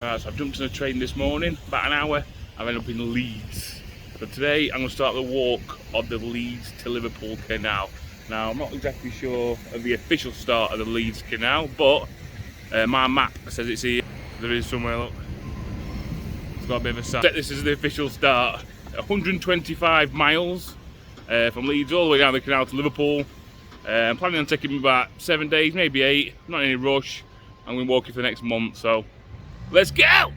Right, so I've jumped on a train this morning, about an hour. I've ended up in Leeds. So today I'm going to start the walk of the Leeds to Liverpool Canal. Now I'm not exactly sure of the official start of the Leeds Canal, but my map says it's here. There is somewhere, look. It's got a bit of a sign. This is the official start. 125 miles from Leeds all the way down the canal to Liverpool. I'm planning on taking about 7 days, maybe 8. Not in any rush. I'm going to walk it for the next month, so let's go!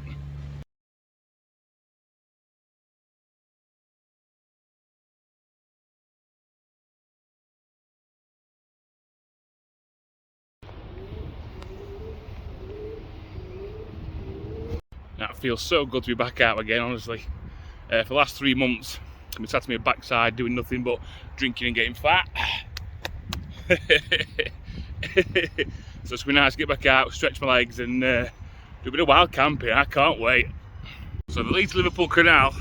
Now it feels so good to be back out again, honestly. For the last 3 months, I've been sat to my backside doing nothing but drinking and getting fat. So it's been nice to get back out, stretch my legs and do a bit of wild camping. I can't wait. So the Leeds Liverpool Canal,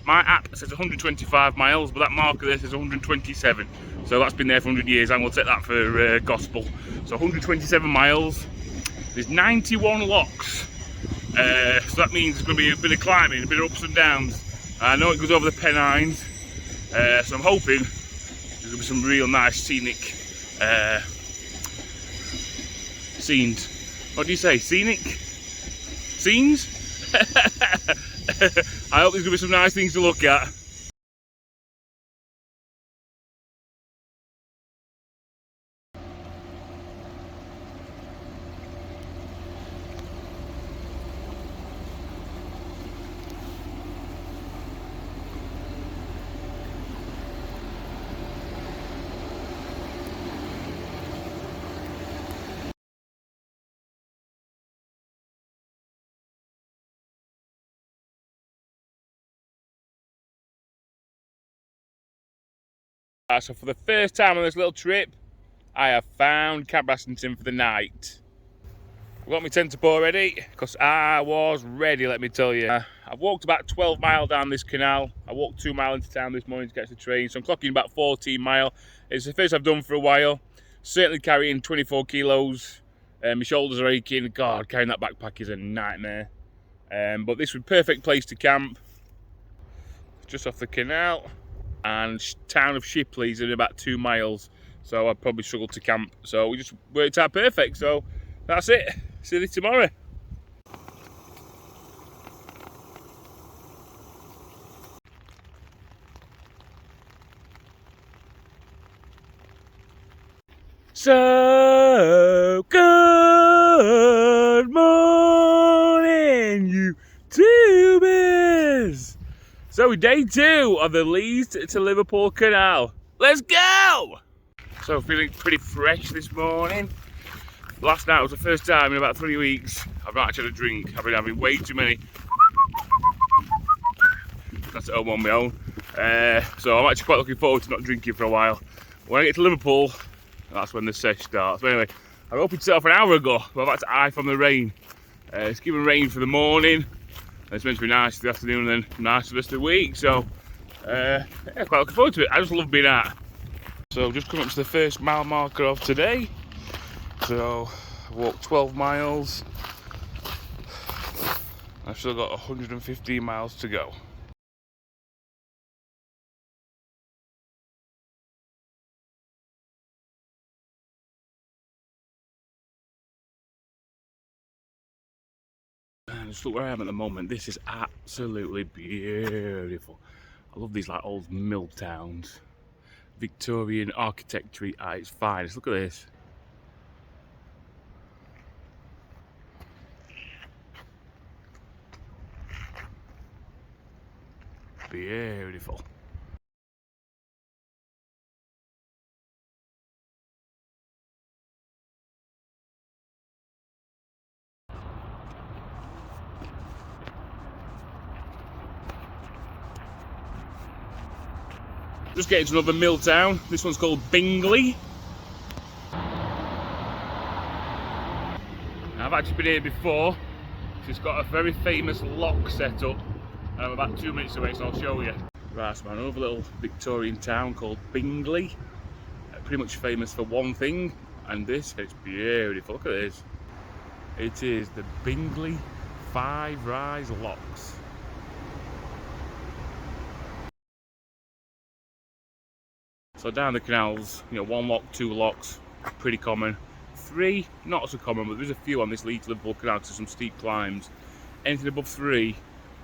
my app says 125 miles, but that marker there says 127. So that's been there for 100 years, and we'll take that for gospel. So 127 miles, there's 91 locks. So that means there's going to be a bit of climbing, a bit of ups and downs. I know it goes over the Pennines, so I'm hoping there's going to be some real nice scenic scenes. What do you say? Scenic? Scenes? I hope there's going to be some nice things to look at. So for the first time on this little trip, I have found Camp Brassington for the night. I've got my tent up already, because I was ready, let me tell you. I've walked about 12 miles down this canal. I walked 2 miles into town this morning to catch the train, so I'm clocking about 14 miles. It's the first I've done for a while. Certainly carrying 24 kilos. My shoulders are aching. God, carrying that backpack is a nightmare. But this was a perfect place to camp. Just off the canal. And town of Shipley is in about 2 miles, so I'd probably struggle to camp. So we just worked out perfect. So that's it. See you tomorrow. So good morning, YouTubers. So day 2 of the Leeds to Liverpool Canal. Let's go! So feeling pretty fresh this morning. Last night was the first time in about 3 weeks I've not actually had a drink. I've been having way too many. That's at home on my own. So I'm actually quite looking forward to not drinking for a while. When I get to Liverpool, that's when the sesh starts. But anyway, I was hoping to set off an hour ago, but I've had to eye from the rain. It's given rain for the morning. It's meant to be nice for the afternoon and then nice for the rest of the week. So, yeah, quite looking forward to it. I just love being out. So, just coming up to the first mile marker of today. So, I walked 12 miles. I've still got 115 miles to go. And just look where I am at the moment. This is absolutely beautiful. I love these like old mill towns. Victorian architecture at its finest. Look at this. Beautiful. Just getting to another mill town. This one's called Bingley. I've actually been here before. It's got a very famous lock set up. And I'm about 2 minutes away, so I'll show you. Right, so man, another little Victorian town called Bingley. Pretty much famous for one thing, and this is beautiful. Look at this. It is the Bingley 5 rise locks. So down the canals, you know, 1 lock, 2 locks, pretty common. 3, not so common, but there's a few on this Leeds Liverpool Canal, so some steep climbs. Anything above 3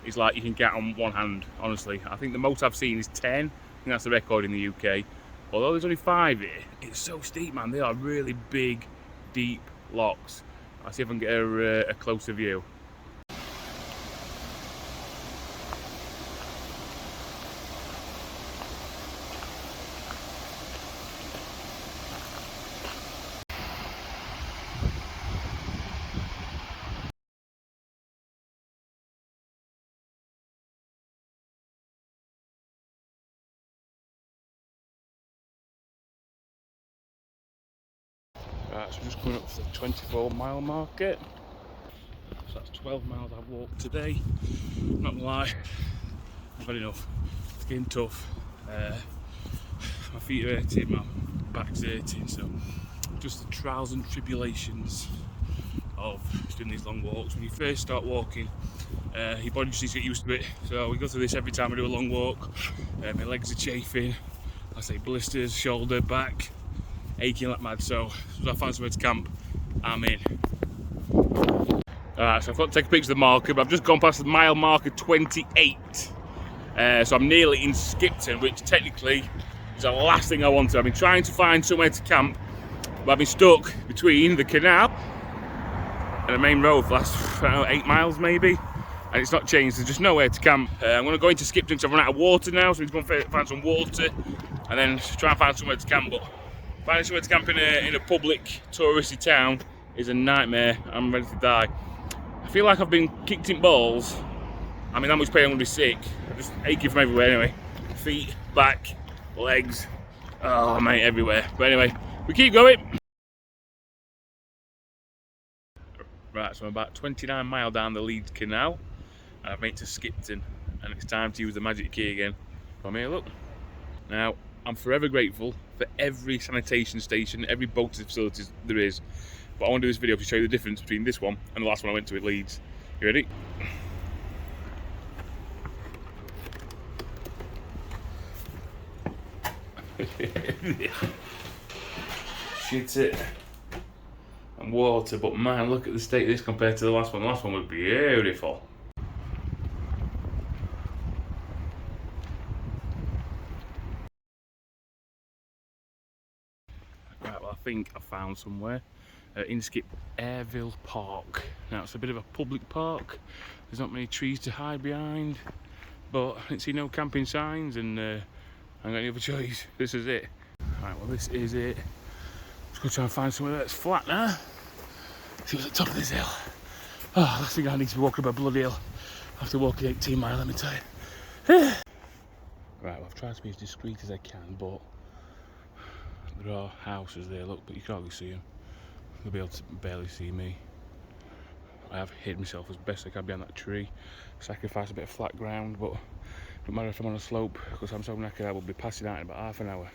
is like you can get on one hand, honestly. I think the most I've seen is 10. I think that's the record in the UK. Although there's only 5 here, it's so steep, man. They are really big, deep locks. I'll see if I can get a closer view. Right, so I'm just coming up to the 24-mile market. So that's 12 miles I've walked today. Not gonna lie, I've had enough. It's getting tough. My feet are hurting, my back's hurting, so just the trials and tribulations of doing these long walks. When you first start walking, your body just needs to get used to it. So we go through this every time I do a long walk. My legs are chafing, I say blisters, shoulder, back, aching like mad. So as I find somewhere to camp, I'm in. Alright, so I've got to take a picture of the marker, but I've just gone past the mile marker 28. So I'm nearly in Skipton, which technically is the last thing I wanted. I've been trying to find somewhere to camp, but I've been stuck between the canal and the main road for the last, I don't know, 8 miles maybe, and it's not changed. There's just nowhere to camp. I'm going to go into Skipton because I've run out of water now, so I'm going to find some water and then try and find somewhere to camp. But finding somewhere to camp in a public touristy town is a nightmare. I'm ready to die. I feel like I've been kicked in balls. I mean, that much pain, I'm going to be sick. I'm just aching from everywhere anyway. Feet, back, legs, oh mate, everywhere. But anyway, we keep going. Right, so I'm about 29 miles down the Leeds Canal, and I've made it to Skipton, and it's time to use the magic key again. Come here, look. Now, I'm forever grateful for every sanitation station, every boating facility there is. But I want to do this video to show you the difference between this one and the last one I went to at Leeds. You ready? Shit it. And water, but man, look at the state of this compared to the last one. The last one was beautiful. Right, well, I think I found somewhere. In Airville Park. Now it's a bit of a public park. There's not many trees to hide behind, but I didn't see no camping signs, and I ain't got any other choice. This is it. Right, well, this is it. Let's go try and find somewhere that's flat now. See what's at the top of this hill. Oh, last thing I need to be walking up a bloody hill after walking 18 miles, let me tell you. Right, well, I've tried to be as discreet as I can, but there are houses there, look, but you can't really see them. They'll be able to barely see me. I have hid myself as best I can behind that tree, sacrifice a bit of flat ground, but don't matter if I'm on a slope, because I'm so knackered I will be passing out in about half an hour.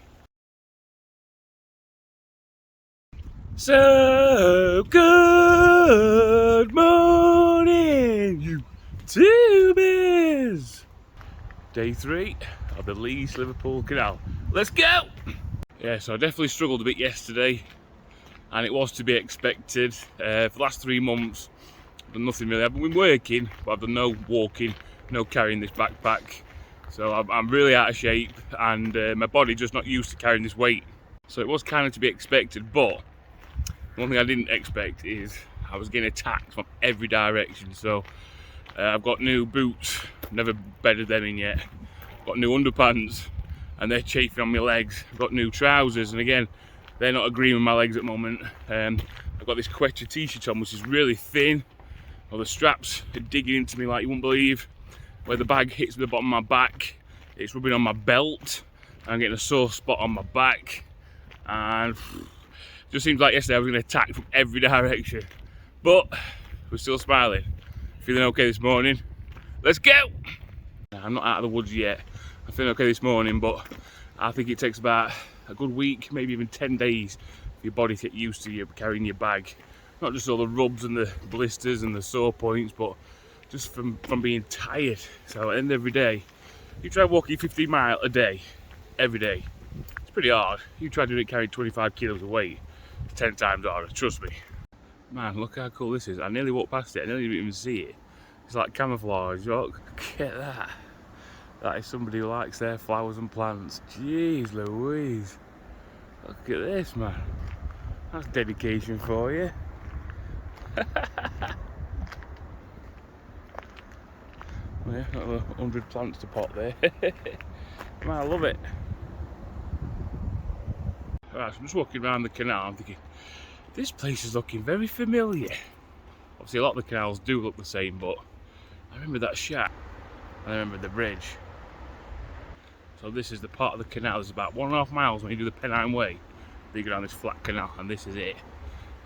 So good morning, YouTubers! Day 3 of the Leeds Liverpool Canal. Let's go! Yeah, so I definitely struggled a bit yesterday, and it was to be expected. For the last 3 months, I've done nothing really. I've been working, but I've done no walking, no carrying this backpack. So I'm really out of shape, and my body just not used to carrying this weight. So it was kind of to be expected, but one thing I didn't expect is I was getting attacked from every direction. So I've got new boots, never bedded them in yet. I've got new underpants, and they're chafing on my legs. I've got new trousers, and again, they're not agreeing with my legs at the moment. I've got this Quechua t-shirt on, which is really thin. Well, the straps are digging into me like you wouldn't believe. Where the bag hits the bottom of my back, it's rubbing on my belt. I'm getting a sore spot on my back. And it just seems like yesterday I was getting attacked from every direction. But we're still smiling. Feeling okay this morning. Let's go! I'm not out of the woods yet. I'm feeling okay this morning, but I think it takes about a good week, maybe even 10 days for your body to get used to you carrying your bag. Not just all the rubs and the blisters and the sore points, but just from being tired. So at the end of every day, you try walking 15 miles a day, every day. It's pretty hard. You try doing it carrying 25 kilos of weight, it's 10 times harder, trust me. Man, look how cool this is. I nearly walked past it, I nearly didn't even see it. It's like camouflage, look at that. That is somebody who likes their flowers and plants. Jeez Louise. Look at this, man. That's dedication for you. Yeah, got 100 plants to pot there. Man, I love it. Right, so I'm just walking around the canal. I'm thinking, this place is looking very familiar. Obviously, a lot of the canals do look the same, but I remember that shack and I remember the bridge. So this is the part of the canal. It's about 1.5 miles when you do the Pennine Way. You go down this flat canal, and this is it.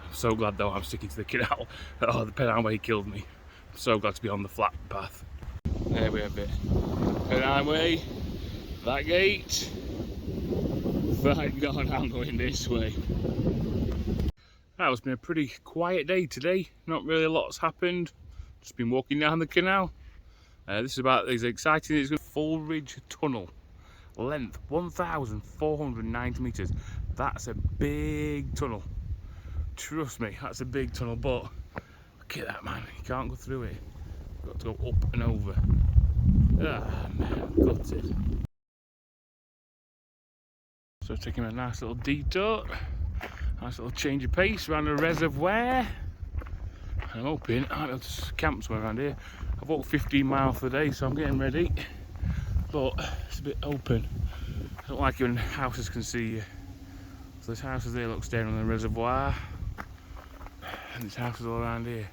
I'm so glad though I'm sticking to the canal. Oh, the Pennine Way killed me. I'm so glad to be on the flat path. There we have it. Pennine Way, that gate. Thank God I'm going this way. That has been a pretty quiet day today. Not really a lot's happened. Just been walking down the canal. This is about as exciting as Full Ridge Tunnel. Length 1,490 metres. That's a big tunnel. Trust me, that's a big tunnel, but look at that, man. You can't go through it. You've got to go up and over. Ah, man, got it. So taking a nice little detour. Nice little change of pace around a reservoir. I'm hoping I'll be able to camp somewhere around here. I've walked 15 miles for the day, so I'm getting ready. But it's a bit open. I don't like it when houses can see you. So there's houses there, look, staring on the reservoir. And there's houses all around here.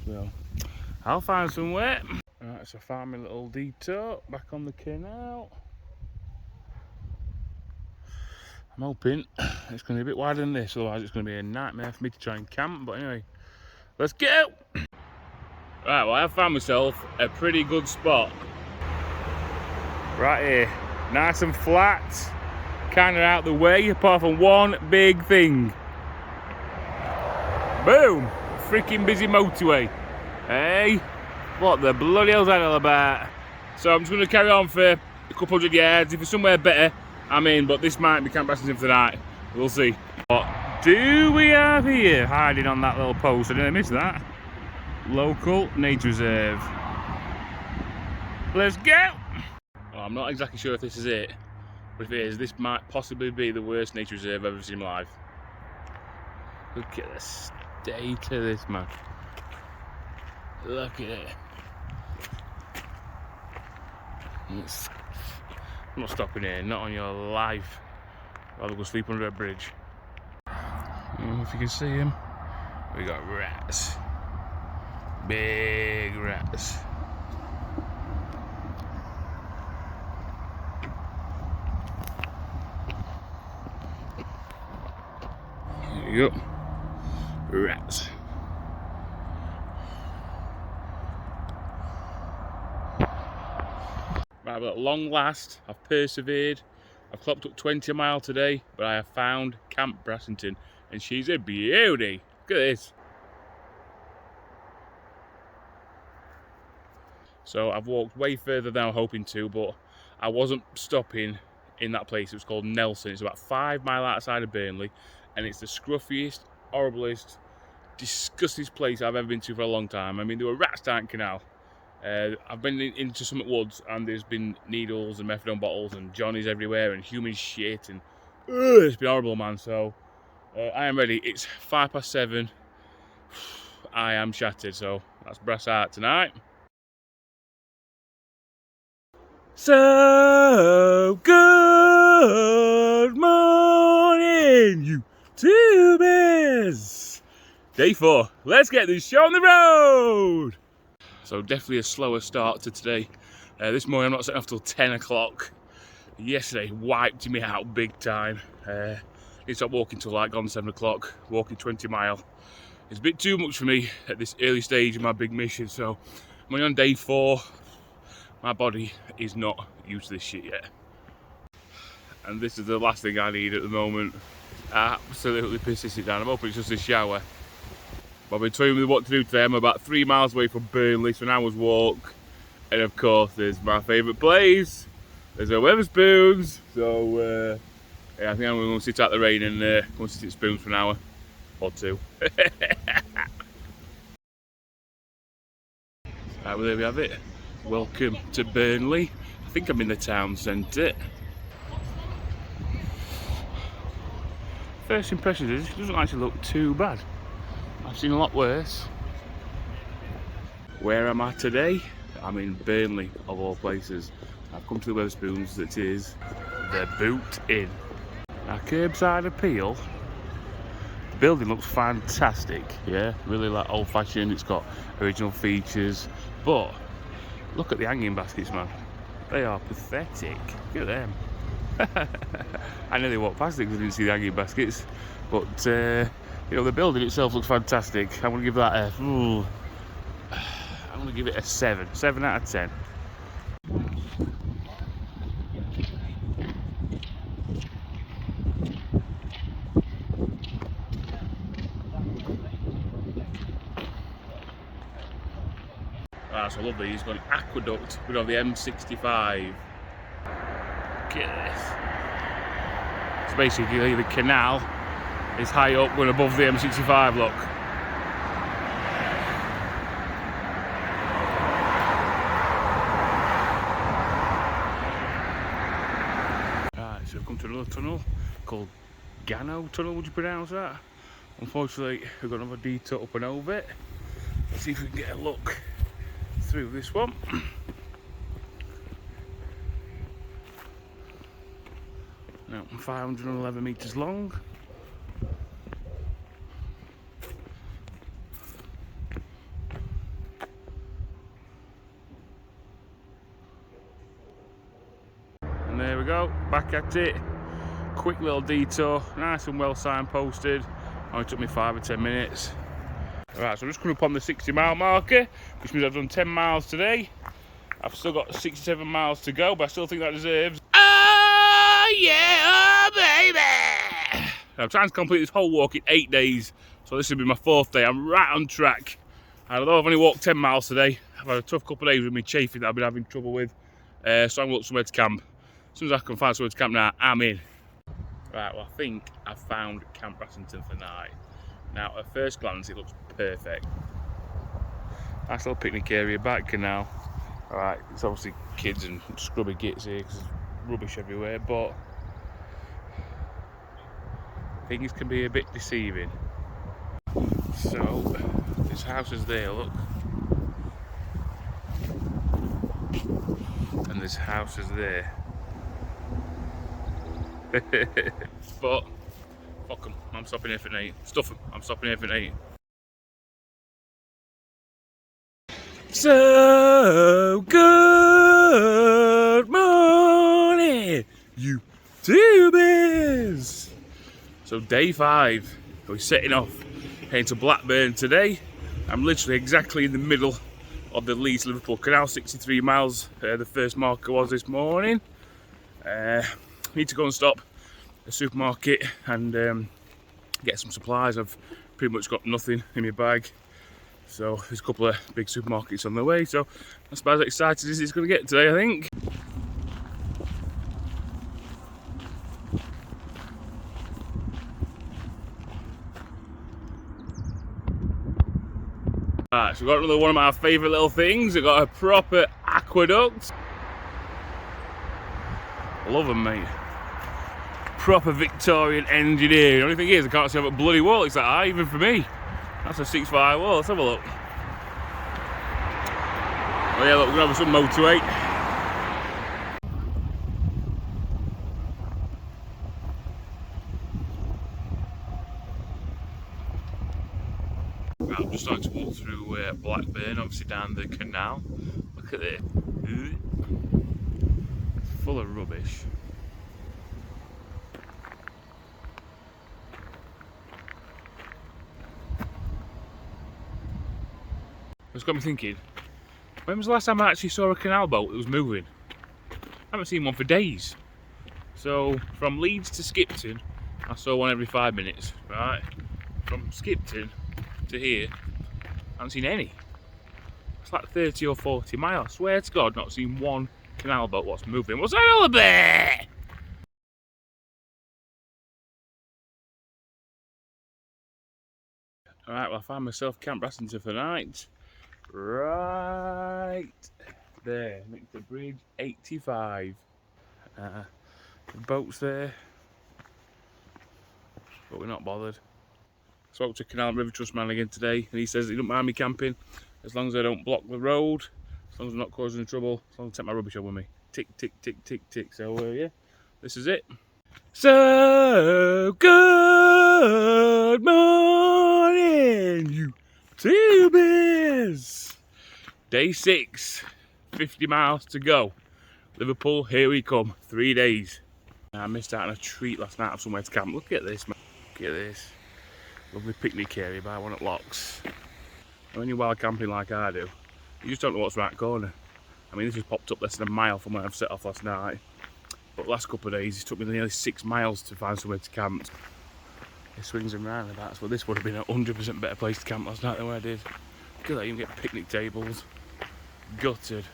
So I'll find somewhere. Alright, so I found my little detour back on the canal. I'm hoping it's going to be a bit wider than this, otherwise it's going to be a nightmare for me to try and camp. But anyway, let's go! Right, well, I found myself a pretty good spot. Right here, nice and flat, kind of out the way, apart from one big thing. Boom! Freaking busy motorway. Hey, what the bloody hell's that all about? So I'm just going to carry on for a couple hundred yards. If it's somewhere better, I'm in, but this might be Camp Brassington for the night. We'll see. What do we have here hiding on that little post? I didn't miss that. Local nature reserve. Let's go! Well, I'm not exactly sure if this is it, but if it is, this might possibly be the worst nature reserve I've ever seen in my life. Look at the state of this, man. Look at it. I'm not stopping here, not on your life. I'd rather go sleep under a bridge. If you can see him, we got rats. Big rats. There you go. Rats. Right, but at long last, I've persevered. I've clocked up 20 miles today, but I have found Camp Brassington, and she's a beauty. Look at this. So I've walked way further than I was hoping to, but I wasn't stopping in that place. It was called Nelson. It's about 5 miles outside of Burnley, and it's the scruffiest, horriblest, disgustiest place I've ever been to for a long time. I mean, there were rats down the canal. I've been into some woods, and there's been needles and methadone bottles and johnnies everywhere and human shit, and it's been horrible, man. So I am ready. It's 7:05. I am shattered, so that's brass out tonight. So good morning, YouTubers. Day 4. Let's get this show on the road. So definitely a slower start to today. This morning I'm not setting off till 10 o'clock. Yesterday wiped me out big time. Didn't stop walking till like gone 7 o'clock, walking 20 miles. It's a bit too much for me at this early stage of my big mission, so I'm only on day 4. My body is not used to this shit yet. And this is the last thing I need at the moment. Absolutely pisses it down. I'm hoping it's just a shower. But between me what to do today, I'm about 3 miles away from Burnley, so an hour's walk. And of course, there's my favourite place. There's our Wetherspoons. So yeah, I think I'm going to sit out the rain and go and sit at Spoons for an hour or two. Right, well, there we have it. Welcome to Burnley. I think I'm in the town centre. First impression is it doesn't actually look too bad. I've seen a lot worse. Where am I today? I'm in Burnley, of all places. I've come to the Wetherspoons, that is the Boot Inn. Now, curbside appeal. The building looks fantastic, yeah, really like old-fashioned. It's got original features, but look at the hanging baskets, man. They are pathetic. Look at them. I nearly walked past it because I didn't see the hanging baskets, but you know, the building itself looks fantastic. I'm going to give that a, I'm going to give it a 7 out of 10. Ah, so I love these. Got an aqueduct, we're on the M65. Look at this. So basically the canal is high up, going above the M65, look. Right, so we've come to another tunnel called Gano Tunnel, would you pronounce that? Unfortunately, we've got another detour up and over it. Let's see if we can get a look through this one. Now, 511 metres long. And there we go, back at it. Quick little detour, nice and well signposted. Only took me 5 or 10 minutes. Right, so I'm just coming up on the 60-mile marker, which means I've done 10 miles today. I've still got 67 miles to go, but I still think that deserves. Oh yeah, baby! I'm trying to complete this whole walk in 8 days, so this will be my 4th day. I'm right on track. And although I've only walked 10 miles today, I've had a tough couple of days with me chafing that I've been having trouble with. So I'm going to look somewhere to camp. As soon as I can find somewhere to camp now, I'm in. Right, well, I think I've found Camp Brassington for night. Now, at first glance, it looks perfect. Nice little picnic area, back canal. Alright, it's obviously kids and scrubby gits here because there's rubbish everywhere, but things can be a bit deceiving. So, this house is there, look. And this house is there. But fuck them, I'm stopping here for night. Stuff them, I'm stopping here for night. So, good morning, YouTubers! So, day 5, we're setting off, heading to Blackburn today. I'm literally exactly in the middle of the Leeds Liverpool Canal, 63 miles, the first marker was this morning. Need to go and stop a supermarket and get some supplies. I've pretty much got nothing in my bag, so there's a couple of big supermarkets on the way, so that's about as excited as it's going to get today, I think. Right, so we've got another one of my favourite little things. We've got a proper aqueduct. Love them, mate. Proper Victorian engineering. The only thing is, I can't see how a bloody wall it's that high, even for me. That's a 6'5" wall. Let's have a look. Oh yeah, look, we're gonna have some motorway. Right, I'm just starting to walk through Blackburn, obviously down the canal. Look at this. It's full of rubbish. It's got me thinking, when was the last time I actually saw a canal boat that was moving? I haven't seen one for days. So, from Leeds to Skipton, I saw one every 5 minutes, right? From Skipton to here, I haven't seen any. It's like 30 or 40 miles. I swear to God, not seen one canal boat what's moving. What's that all about? Alright, well I found myself Camp Brassington for the night. Right there, next to bridge 85. The boat's there, but we're not bothered. Spoke to Canal and River Trust man again today, and he says he don't mind me camping as long as I don't block the road, as long as I'm not causing trouble, as long as I take my rubbish home with me. Tick, tick, tick, tick, tick. So yeah, this is it. So good morning, you tubers. Day 6, 50 miles to go. Liverpool, here we come. 3 days. I missed out on a treat last night of somewhere to camp. Look at this, man. Look at this. Lovely picnic area by one at Locks. And when you're wild camping like I do, you just don't know what's right corner. I mean, this has popped up less than a mile from where I've set off last night. But the last couple of days, it took me nearly 6 miles to find somewhere to camp. It swings and roundabouts, but this would have been a 100% better place to camp last night than where I did. Look at that, you can get picnic tables. Gutted.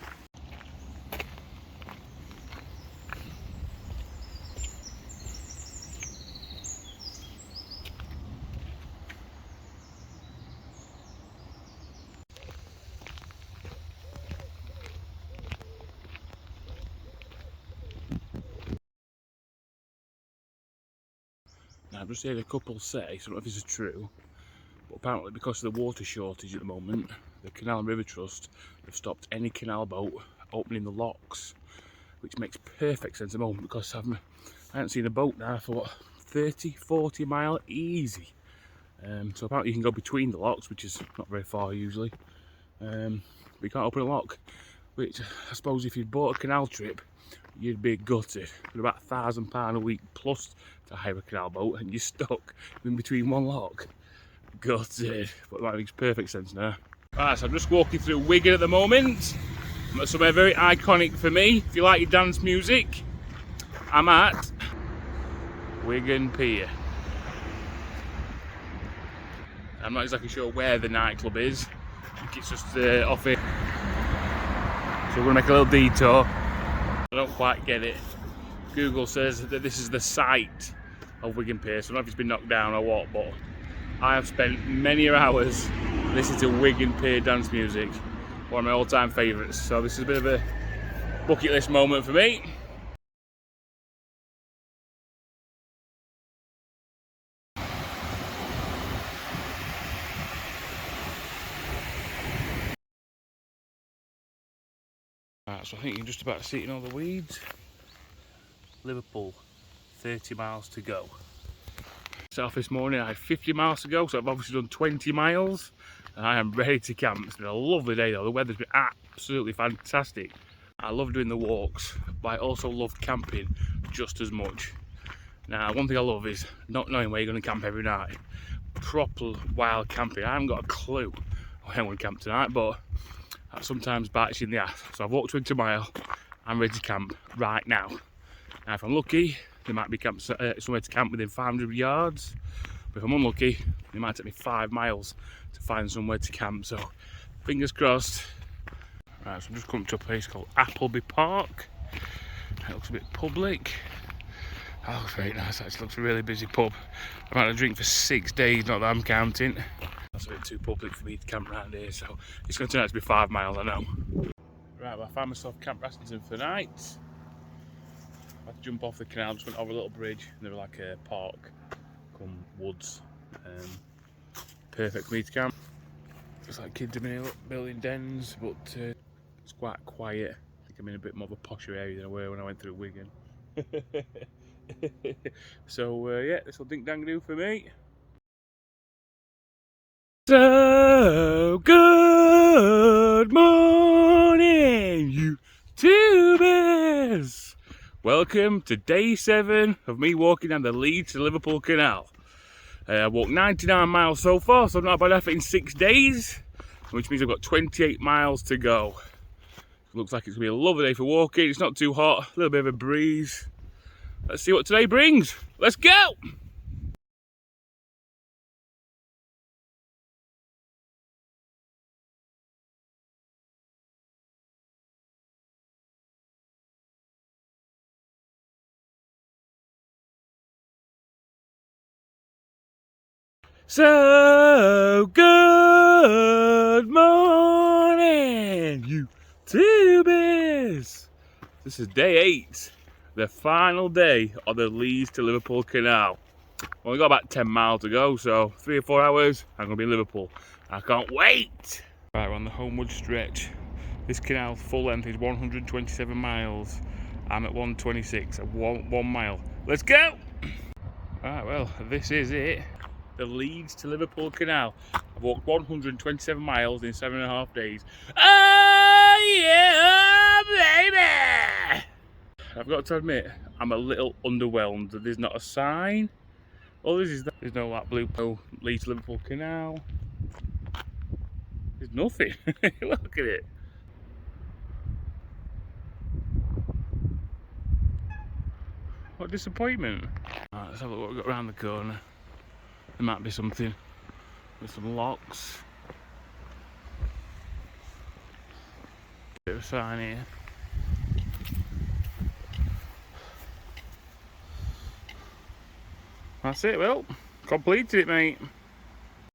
Now I've just heard a couple say, I don't know if this is true, but apparently because of the water shortage at the moment, the Canal and River Trust have stopped any canal boat opening the locks, which makes perfect sense at the moment because I haven't seen a boat now for what, 30-40 mile easy. So apparently you can go between the locks, which is not very far usually, but you can't open a lock, which I suppose if you bought a canal trip you'd be gutted. For about £1,000 a week plus to hire a canal boat and you're stuck in between one lock. Gutted, but that makes perfect sense now. Right, so I'm just walking through Wigan at the moment. I'm at somewhere very iconic for me. If you like your dance music, I'm at Wigan Pier. I'm not exactly sure where the nightclub is. I think it's just off it. So we're going to make a little detour. I don't quite get it. Google says that this is the site of Wigan Pier, so I don't know if it's been knocked down or what, but I have spent many hours listening to Wigan Pier dance music, one of my all-time favourites, so this is a bit of a bucket list moment for me. Right, so I think you're just about to see it in all the weeds. Liverpool, 30 miles to go. Set off this morning, I had 50 miles to go, so I've obviously done 20 miles. And I am ready to camp. It's been a lovely day though, the weather's been absolutely fantastic. I love doing the walks, but I also love camping just as much. Now, one thing I love is not knowing where you're going to camp every night. Proper wild camping, I haven't got a clue where I'm going to camp tonight, but that sometimes bites you in the ass. So I've walked 20 miles, I'm ready to camp right now. Now if I'm lucky, there might be somewhere to camp within 500 yards. But if I'm unlucky, it might take me 5 miles to find somewhere to camp. So fingers crossed. Right, so I'm just coming to a place called Appleby Park. It looks a bit public. That looks very nice, actually looks a really busy pub. I've had a drink for 6 days, not that I'm counting. That's a bit too public for me to camp around here, so it's going to turn out to be 5 miles, I know. Right, well I found myself Camp Brassington for the night. I had to jump off the canal, just went over a little bridge, and there was like a park, come woods. Perfect for me to camp. Looks like kids have been building dens, but it's quite quiet. I think I'm in a bit more of a posher area than I were when I went through Wigan. So yeah, this will dink dang do for me. So good morning, you tubers! Welcome to day 7 of me walking down the Leeds to Liverpool Canal. I walked 99 miles so far, so not a bad effort in 6 days, which means I've got 28 miles to go. Looks like it's going to be a lovely day for walking. It's not too hot, a little bit of a breeze. Let's see what today brings. Let's go! So good morning, YouTubers. This is day 8, the final day of the Leeds to Liverpool Canal. Only got about 10 miles to go, so 3 or 4 hours, I'm gonna be in Liverpool. I can't wait. Right, we're on the homeward stretch. This canal's full length is 127 miles. I'm at 126, at one mile. Let's go. Right, well, this is it. The Leeds to Liverpool Canal. I've walked 127 miles in 7.5 days. Oh yeah, baby! I've got to admit, I'm a little underwhelmed that there's not a sign. Well, there's no like blue Leeds to Liverpool Canal. There's nothing. Look at it. What disappointment. Right, let's have a look what we've got around the corner. There might be something with some locks. Bit of a sign here. That's it, well, completed it, mate.